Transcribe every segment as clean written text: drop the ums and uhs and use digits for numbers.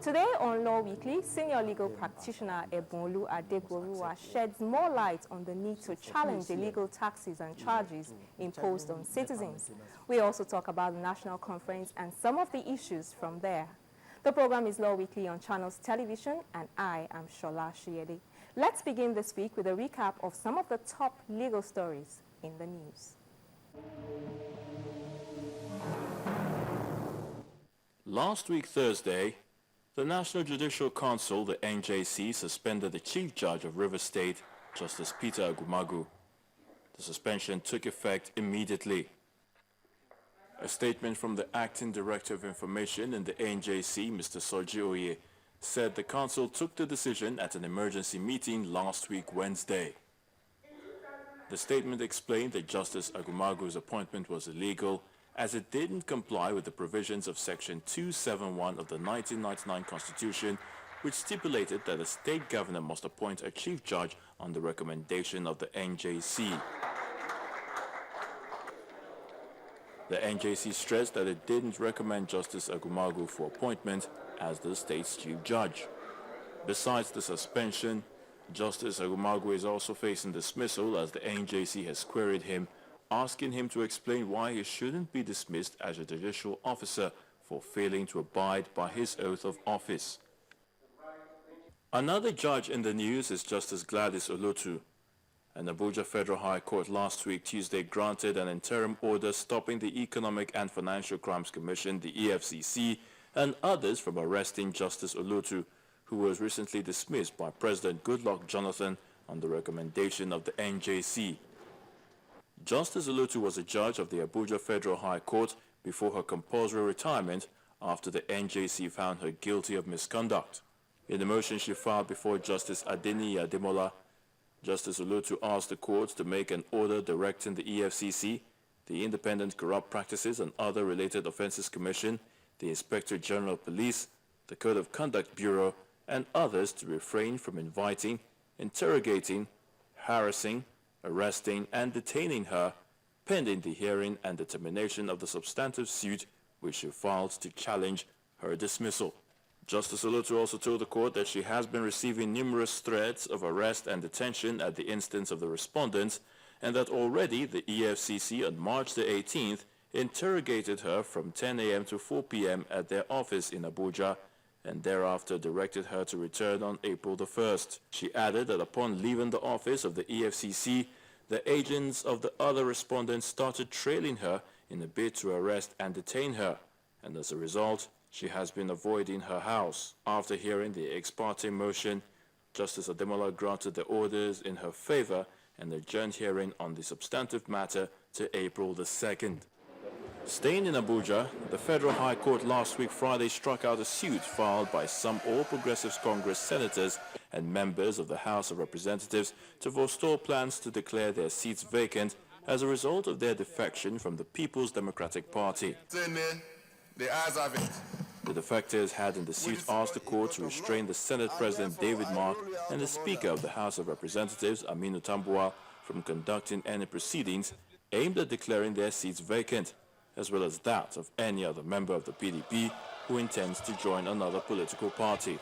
Today on Law Weekly, Senior Legal Practitioner Ebun-Olu Adegboruwa sheds more light on the need to challenge illegal taxes and charges imposed on citizens. We also talk about the National Conference and some of the issues from there. The program is Law Weekly on Channels Television, and I am Shola Shiyede. Let's begin this week with a recap of some of the top legal stories in the news. Last week, Thursday, the National Judicial Council, the NJC, suspended the Chief Judge of Rivers State, Justice Peter Agumagu. The suspension took effect immediately. A statement from the Acting Director of Information in the NJC, Mr. Soji Oye, said the Council took the decision at an emergency meeting last week, Wednesday. The statement explained that Justice Agumagu's appointment was illegal as it didn't comply with the provisions of Section 271 of the 1999 Constitution, which stipulated that a state governor must appoint a chief judge on the recommendation of the NJC. The NJC stressed that it didn't recommend Justice Agumagu for appointment as the state's chief judge. Besides the suspension, Justice Agumagu is also facing dismissal as the NJC has queried him, asking him to explain why he shouldn't be dismissed as a judicial officer for failing to abide by his oath of office. Another judge in the news is Justice Gladys Olotu. An Abuja Federal High Court last week, Tuesday, granted an interim order stopping the Economic and Financial Crimes Commission, the EFCC, and others from arresting Justice Olotu, who was recently dismissed by President Goodluck Jonathan on the recommendation of the NJC. Justice Olotu was a judge of the Abuja Federal High Court before her compulsory retirement after the NJC found her guilty of misconduct. In the motion she filed before Justice Adeniyi Ademola, Justice Olotu asked the court to make an order directing the EFCC, the Independent Corrupt Practices and Other Related Offences Commission, the Inspector General of Police, the Code of Conduct Bureau, and others to refrain from inviting, interrogating, harassing, arresting and detaining her pending the hearing and determination of the substantive suit which she filed to challenge her dismissal. Justice Olotu also told the court that she has been receiving numerous threats of arrest and detention at the instance of the respondents, and that already the EFCC on March the 18th interrogated her from 10 a.m. to 4 p.m. at their office in Abuja, and thereafter directed her to return on April the 1st. She added that upon leaving the office of the EFCC, the agents of the other respondents started trailing her in a bid to arrest and detain her, and as a result, she has been avoiding her house. After hearing the ex parte motion, Justice Ademola granted the orders in her favor and adjourned hearing on the substantive matter to April the 2nd. Staying in Abuja, the Federal High Court last week Friday struck out a suit filed by some All Progressives Congress senators and members of the House of Representatives to forestall plans to declare their seats vacant as a result of their defection from the People's Democratic Party. The ayes have it. The defectors had in the suit asked the court to restrain the Senate President David Mark and the Speaker of the House of Representatives Aminu Tambuwal from conducting any proceedings aimed at declaring their seats vacant, as well as that of any other member of the PDP who intends to join another political party.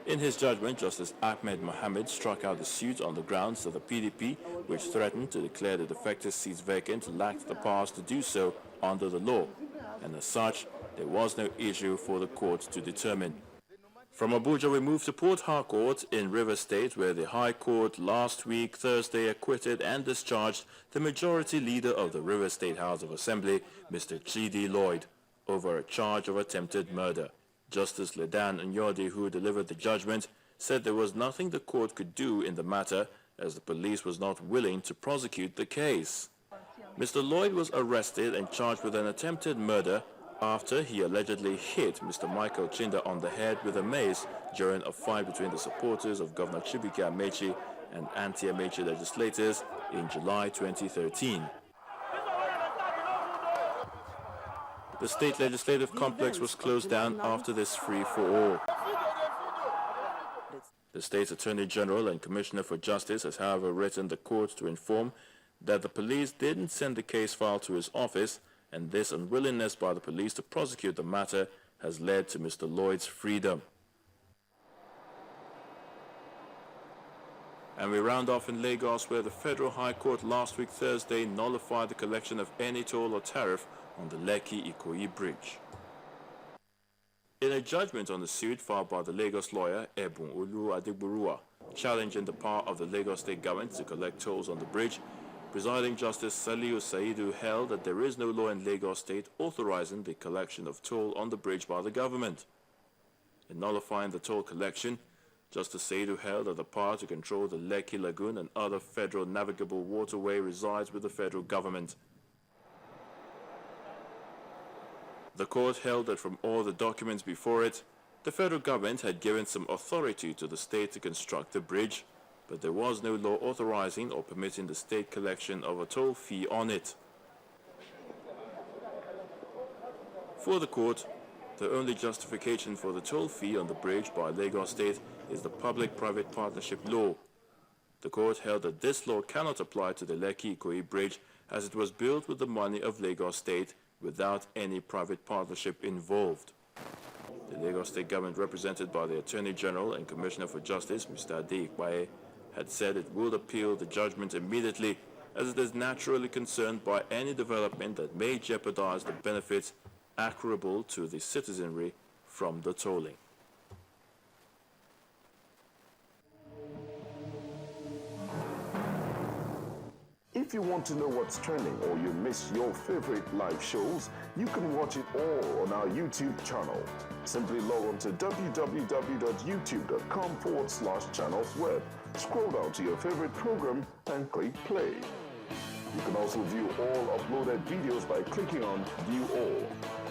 In his judgment, Justice Ahmed Mohammed struck out the suit on the grounds that the PDP, which threatened to declare the defectors' seats vacant, lacked the powers to do so under the law, and as such, there was no issue for the court to determine. From Abuja, we move to Port Harcourt in Rivers State, where the High Court last week, Thursday, acquitted and discharged the majority leader of the Rivers State House of Assembly, Mr. Chidi Lloyd, over a charge of attempted murder. Justice Ledan Nyodi, who delivered the judgment, said there was nothing the court could do in the matter as the police was not willing to prosecute the case. Mr. Lloyd was arrested and charged with an attempted murder after he allegedly hit Mr. Michael Chinda on the head with a mace during a fight between the supporters of Governor Chibuike Amechi and anti-Amechi legislators in July 2013. The state legislative complex was closed down after this free-for-all. The state's Attorney General and Commissioner for Justice has, however, written the court to inform that the police didn't send the case file to his office, and this unwillingness by the police to prosecute the matter has led to Mr. Lloyd's freedom. And we round off in Lagos, where the Federal High Court last week Thursday nullified the collection of any toll or tariff on the Lekki-Ikoyi Bridge. In a judgment on the suit filed by the Lagos lawyer Ebun-Olu Adegboruwa, challenging the power of the Lagos state government to collect tolls on the bridge, Presiding Justice Saliu Saidu held that there is no law in Lagos state authorizing the collection of toll on the bridge by the government. In nullifying the toll collection, Justice Saidu held that the power to control the Lekki Lagoon and other federal navigable waterway resides with the federal government. The court held that from all the documents before it, the federal government had given some authority to the state to construct the bridge, but there was no law authorizing or permitting the state collection of a toll fee on it. For the court, the only justification for the toll fee on the bridge by Lagos State is the public-private partnership law. The court held that this law cannot apply to the Lekki-Ikoyi Bridge as it was built with the money of Lagos State without any private partnership involved. The Lagos State government, represented by the Attorney General and Commissioner for Justice, Mr. Adegboruwa, had said it would appeal the judgment immediately as it is naturally concerned by any development that may jeopardize the benefits accruable to the citizenry from the tolling. If you want to know what's trending or you miss your favorite live shows, you can watch it all on our YouTube channel. Simply log on to www.youtube.com/channelsweb. Scroll down to your favorite program and click play. You can also view all uploaded videos by clicking on View All.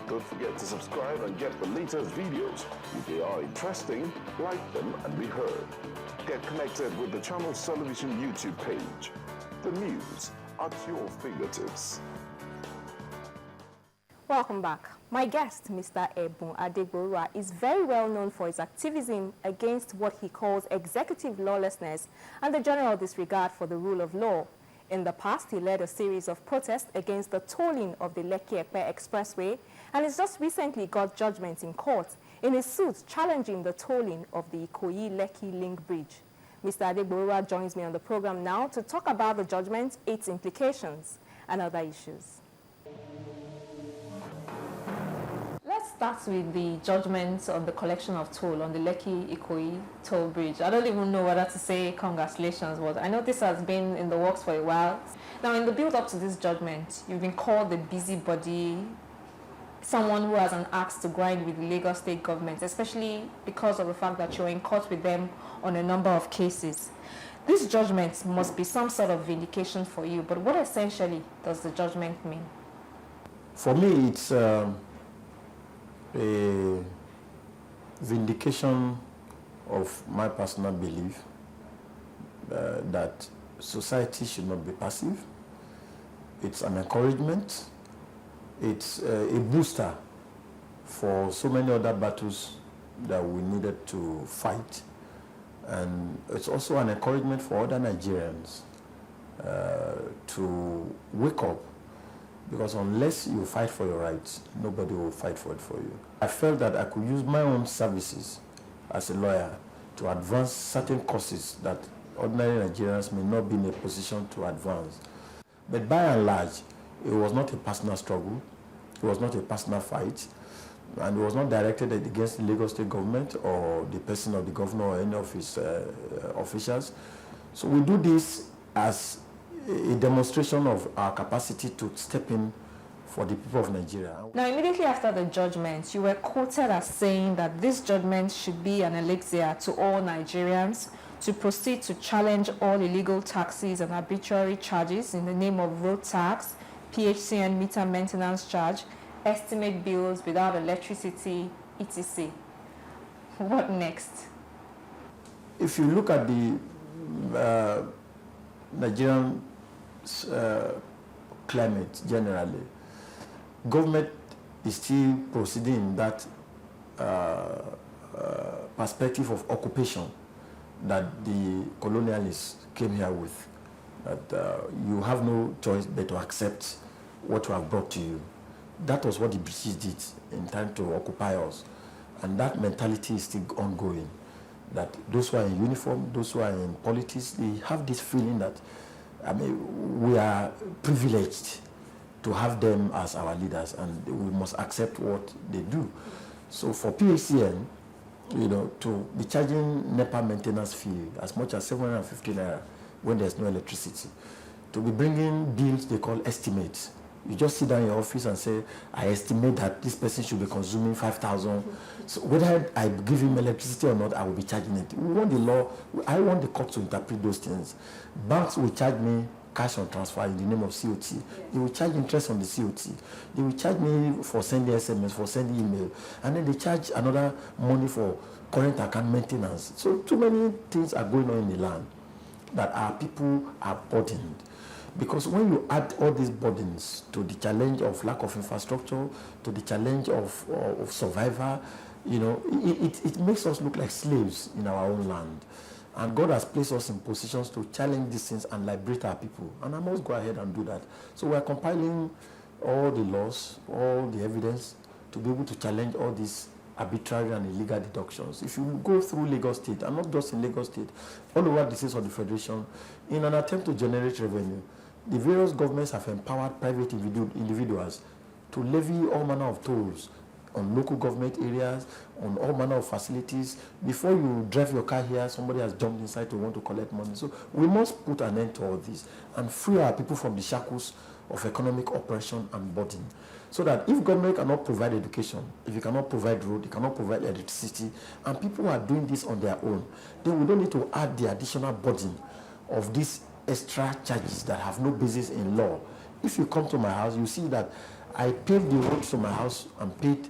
Don't forget to subscribe and get the latest videos. If they are interesting, like them and be heard. Get connected with the channel's television YouTube page. The news at your fingertips. Welcome back. My guest, Mr. Ebun-Olu Adegboruwa, is very well known for his activism against what he calls executive lawlessness and the general disregard for the rule of law. In the past, he led a series of protests against the tolling of the Lekki-Epe Expressway and has just recently got judgment in court in his suit challenging the tolling of the Ikoyi-Lekki Link Bridge. Mr. Adegboruwa joins me on the program now to talk about the judgment, its implications, and other issues. Let's start with the judgment on the collection of toll on the Lekki-Ikoyi toll bridge. I don't even know whether to say congratulations, but I know this has been in the works for a while. Now, in the build-up to this judgment, you've been called the busybody, someone who has an axe to grind with the Lagos state government, especially because of the fact that you're in court with them on a number of cases. This judgment must be some sort of vindication for you, but what essentially does the judgment mean? For me, it's a vindication of my personal belief that society should not be passive. It's an encouragement. It's a booster for so many other battles that we needed to fight. And it's also an encouragement for other Nigerians to wake up, because unless you fight for your rights, nobody will fight for it for you. I felt that I could use my own services as a lawyer to advance certain causes that ordinary Nigerians may not be in a position to advance. But by and large, it was not a personal struggle, it was not a personal fight, and it was not directed against the Lagos state government or the person of the governor or any of his officials. So we do this as a demonstration of our capacity to step in for the people of Nigeria. Now, immediately after the judgment, you were quoted as saying that this judgment should be an elixir to all Nigerians to proceed to challenge all illegal taxes and arbitrary charges in the name of road tax, PHCN meter maintenance charge, estimate bills without electricity, etc. What next? If you look at the Nigerian climate generally, government is still proceeding in that perspective of occupation that the colonialists came here with, that you have no choice but to accept what we have brought to you. That was what the British did in time to occupy us. And that mentality is still ongoing. That those who are in uniform, those who are in politics, they have this feeling that, I mean, we are privileged to have them as our leaders, and we must accept what they do. So for PHCN, to be charging NEPA maintenance fee as much as 750 naira when there's no electricity, to be bringing bills they call estimates. You just sit down in your office and say, I estimate that this person should be consuming 5,000. So whether I give him electricity or not, I will be charging it. We want the law, I want the court to interpret those things. Banks will charge me cash on transfer in the name of COT. They will charge interest on the COT. They will charge me for sending SMS, for sending email. And then they charge another money for current account maintenance. So too many things are going on in the land that our people are burdened. Because when you add all these burdens to the challenge of lack of infrastructure, to the challenge of survival, it makes us look like slaves in our own land. And God has placed us in positions to challenge these things and liberate our people. And I must go ahead and do that. So we're compiling all the laws, all the evidence to be able to challenge all these arbitrary and illegal deductions. If you go through Lagos State, and not just in Lagos State, all over the states of the Federation, in an attempt to generate revenue, the various governments have empowered private individuals to levy all manner of tolls on local government areas, on all manner of facilities. Before you drive your car here, somebody has jumped inside to want to collect money. So we must put an end to all this and free our people from the shackles of economic oppression and burden. So that if government cannot provide education, if you cannot provide road, you cannot provide electricity, and people are doing this on their own, then we don't need to add the additional burden of these extra charges that have no basis in law. If you come to my house, you see that I paved the roads to my house and paid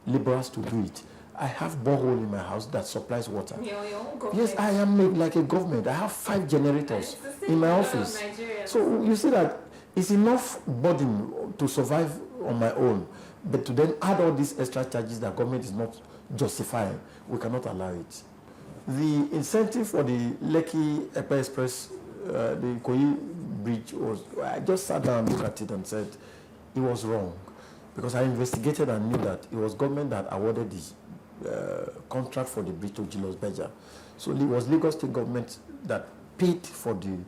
laborers to do it. I have borehole in my house that supplies water. Your own government. Yes, I am made like a government. I have 5 generators in my office. So you see that it's enough burden to survive on my own, but to then add all these extra charges that government is not justifying, we cannot allow it. The incentive for the Lekki Epe Express, the Ikoyi bridge, I just sat down and looked at it and said it was wrong, because I investigated and knew that it was government that awarded the contract for the bridge to Julius Berger. So it was Lagos State government that paid for the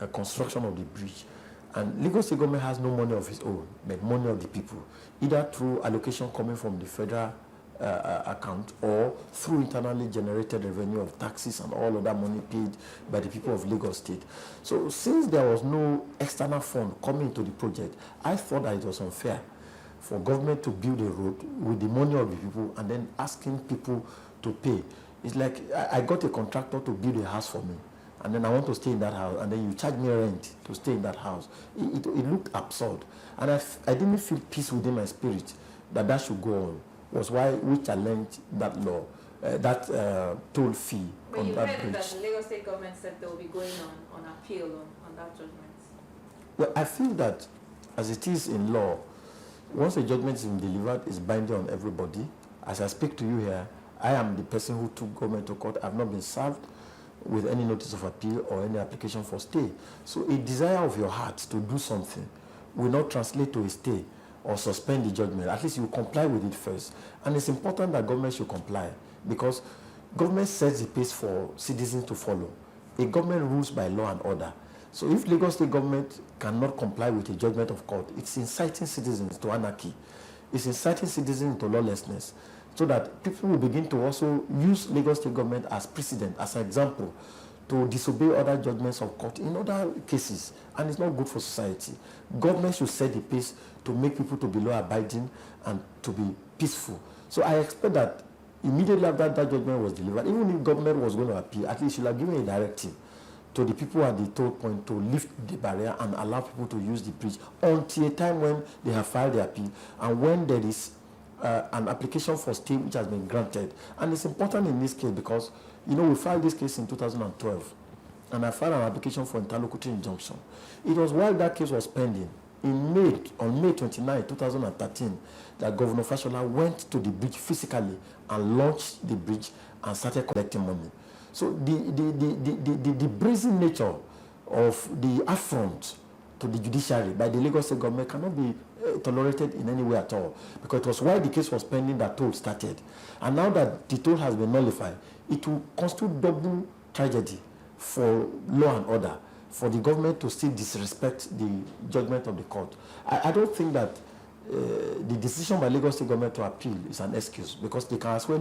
construction of the bridge. And Lagos State government has no money of its own, but money of the people, either through allocation coming from the federal account or through internally generated revenue of taxes and all of that money paid by the people of Lagos State. So since there was no external fund coming into the project, I thought that it was unfair for government to build a road with the money of the people and then asking people to pay. It's like I got a contractor to build a house for me, and then I want to stay in that house, and then you charge me rent to stay in that house. It looked absurd, and I didn't feel peace within my spirit that should go on. Was why we challenged that law, that toll fee but on you that heard bridge. that the Lagos State government said they will be going on appeal on that judgment. Well, I feel that as it is in law, once a judgment is delivered, it's binding on everybody. As I speak to you here, I am the person who took government to court. I've not been served with any notice of appeal or any application for stay. So a desire of your heart to do something will not translate to a stay or suspend the judgment. At least you comply with it first. And it's important that government should comply, because government sets the pace for citizens to follow. A government rules by law and order. So if Lagos State government cannot comply with a judgment of court, it's inciting citizens to anarchy. It's inciting citizens into lawlessness, so that people will begin to also use Lagos State government as precedent, as an example, to disobey other judgments of court in other cases, and it's not good for society. Government should set the pace to make people to be law-abiding and to be peaceful. So I expect that immediately after that judgment was delivered, even if government was going to appeal, at least should have given a directive to the people at the toll point to lift the barrier and allow people to use the bridge until a time when they have filed their appeal and when there is an application for stay which has been granted. And it's important in this case because, we filed this case in 2012, and I filed an application for interlocutory injunction. It was while that case was pending, on May 29, 2013, that Governor Fashola went to the bridge physically and launched the bridge and started collecting money. So the brazen nature of the affront to the judiciary by the Lagos State government cannot be tolerated in any way at all, because it was while the case was pending that toll started. And now that the toll has been nullified, it will constitute double tragedy for law and order, for the government to still disrespect the judgment of the court. I don't think that the decision by Lagos State government to appeal is an excuse, because they can as well